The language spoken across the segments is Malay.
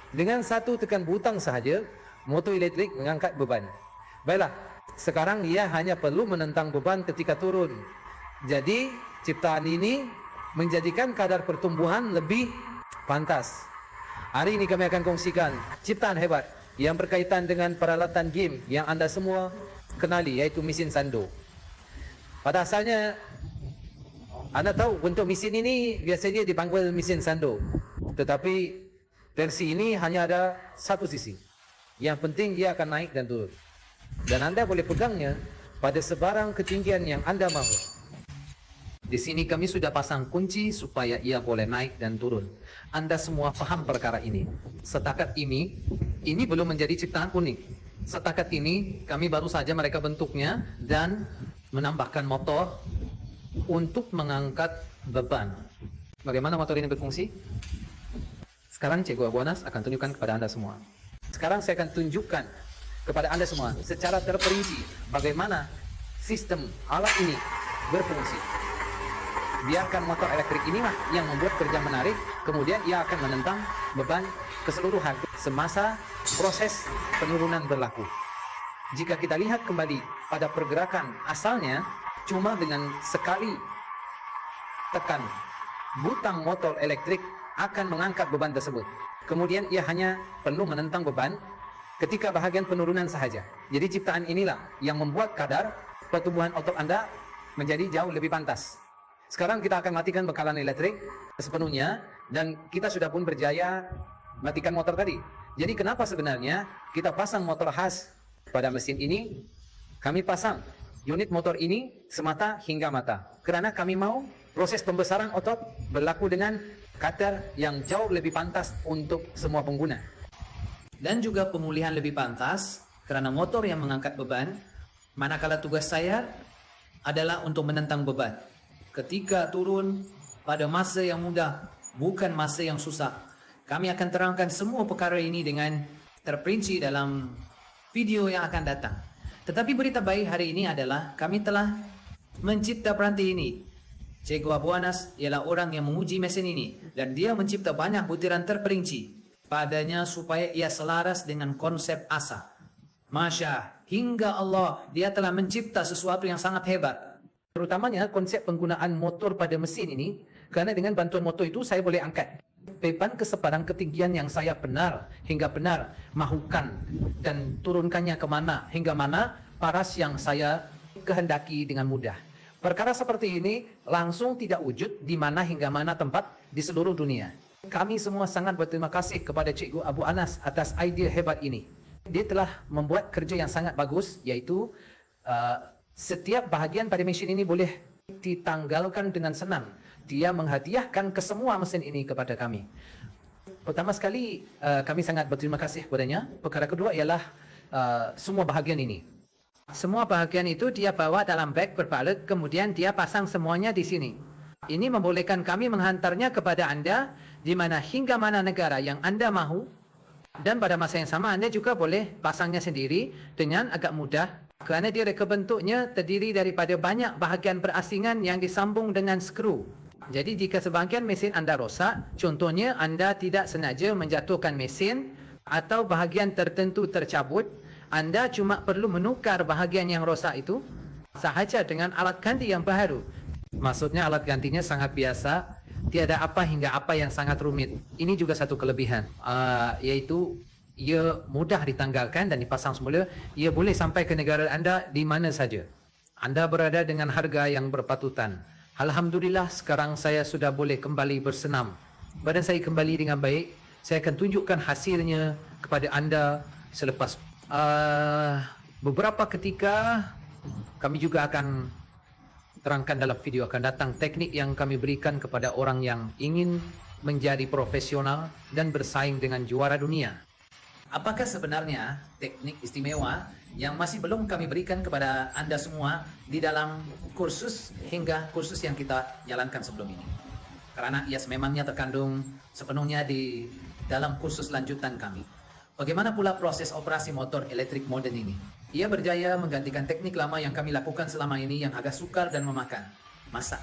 Dengan satu tekan butang sahaja, motor elektrik mengangkat beban. Baiklah, sekarang ia hanya perlu menentang beban ketika turun. Jadi, ciptaan ini menjadikan kadar pertumbuhan lebih pantas. Hari ini kami akan kongsikan ciptaan hebat yang berkaitan dengan peralatan game yang anda semua kenali, iaitu mesin sando. Pada asalnya, anda tahu bentuk mesin ini biasanya dipanggil mesin sando. Tetapi versi ini hanya ada satu sisi. Yang penting dia akan naik dan turun. Dan anda boleh pegangnya pada sebarang ketinggian yang anda mahu. Di sini kami sudah pasang kunci supaya ia boleh naik dan turun. Anda semua paham perkara ini. Setakat ini belum menjadi ciptaan unik. Setakat ini kami baru saja mereka bentuknya dan menambahkan motor untuk mengangkat beban. Bagaimana motor ini berfungsi? Sekarang Cikgu Abu Anas akan tunjukkan kepada anda semua. Sekarang saya akan tunjukkan kepada anda semua secara terperinci bagaimana sistem alat ini berfungsi. Biarkan motor elektrik inilah yang membuat kerja menarik, kemudian ia akan menentang beban keseluruhan semasa proses penurunan berlaku. Jika kita lihat kembali pada pergerakan asalnya, cuma dengan sekali tekan butang motor elektrik akan mengangkat beban tersebut. Kemudian ia hanya perlu menentang beban ketika bahagian penurunan sahaja. Jadi ciptaan inilah yang membuat kadar pertumbuhan otot anda menjadi jauh lebih pantas. Sekarang kita akan matikan bekalan elektrik sepenuhnya dan kita sudah pun berjaya matikan motor tadi. Jadi kenapa sebenarnya kita pasang motor khas pada mesin ini? Kami pasang unit motor ini semata hingga mata kerana kami mau proses pembesaran otot berlaku dengan kadar yang jauh lebih pantas untuk semua pengguna. Dan juga pemulihan lebih pantas kerana motor yang mengangkat beban, manakala tugas saya adalah untuk menentang beban. Ketika turun pada masa yang mudah, bukan masa yang susah. Kami akan terangkan semua perkara ini dengan terperinci dalam video yang akan datang. Tetapi berita baik hari ini adalah kami telah mencipta peranti ini. Cikgu Abu Anas ialah orang yang menguji mesin ini dan dia mencipta banyak butiran terperinci padanya supaya ia selaras dengan konsep asa. Masya, hingga Allah, dia telah mencipta sesuatu yang sangat hebat. Terutamanya konsep penggunaan motor pada mesin ini, kerana dengan bantuan motor itu saya boleh angkat beban ke sebarang ketinggian yang saya benar mahukan dan turunkannya ke mana hingga mana paras yang saya kehendaki dengan mudah. Perkara seperti ini langsung tidak wujud di mana hingga mana tempat di seluruh dunia. Kami semua sangat berterima kasih kepada Cikgu Abu Anas atas idea hebat ini. Dia telah membuat kerja yang sangat bagus, iaitu setiap bahagian pada mesin ini boleh ditanggalkan dengan senang. Dia menghadiahkan ke semua mesin ini kepada kami. Pertama sekali, kami sangat berterima kasih kepadanya. Perkara kedua ialah semua bahagian ini. Semua bahagian itu dia bawa dalam beg berbalut, kemudian dia pasang semuanya di sini. Ini membolehkan kami menghantarnya kepada anda di mana hingga mana negara yang anda mahu. Dan pada masa yang sama anda juga boleh pasangnya sendiri dengan agak mudah. Kerana dia reka bentuknya terdiri daripada banyak bahagian berasingan yang disambung dengan skru. Jadi jika sebahagian mesin anda rosak, contohnya anda tidak sengaja menjatuhkan mesin atau bahagian tertentu tercabut, anda cuma perlu menukar bahagian yang rosak itu sahaja dengan alat ganti yang baru. Maksudnya alat gantinya sangat biasa, tiada apa hingga apa yang sangat rumit. Ini juga satu kelebihan, iaitu ia mudah ditanggalkan dan dipasang semula. Ia boleh sampai ke negara anda di mana saja. Anda berada dengan harga yang berpatutan. Alhamdulillah, sekarang saya sudah boleh kembali bersenam. Badan saya kembali dengan baik. Saya akan tunjukkan hasilnya kepada anda selepas beberapa ketika. Kami juga akan terangkan dalam video akan datang teknik yang kami berikan kepada orang yang ingin menjadi profesional dan bersaing dengan juara dunia. Apakah sebenarnya teknik istimewa yang masih belum kami berikan kepada anda semua di dalam kursus hingga kursus yang kita jalankan sebelum ini? Karena ia sememangnya terkandung sepenuhnya di dalam kursus lanjutan kami. Bagaimana pula proses operasi motor elektrik moden ini? Ia berjaya menggantikan teknik lama yang kami lakukan selama ini yang agak sukar dan memakan masa.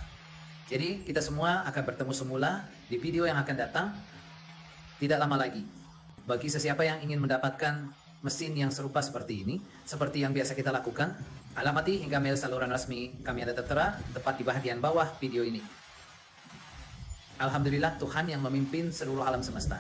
Jadi kita semua akan bertemu semula di video yang akan datang tidak lama lagi. Bagi sesiapa yang ingin mendapatkan mesin yang serupa seperti ini, seperti yang biasa kita lakukan, alamati hingga mail saluran resmi kami ada tertera tepat di bagian bawah video ini. Alhamdulillah, Tuhan yang memimpin seluruh alam semesta.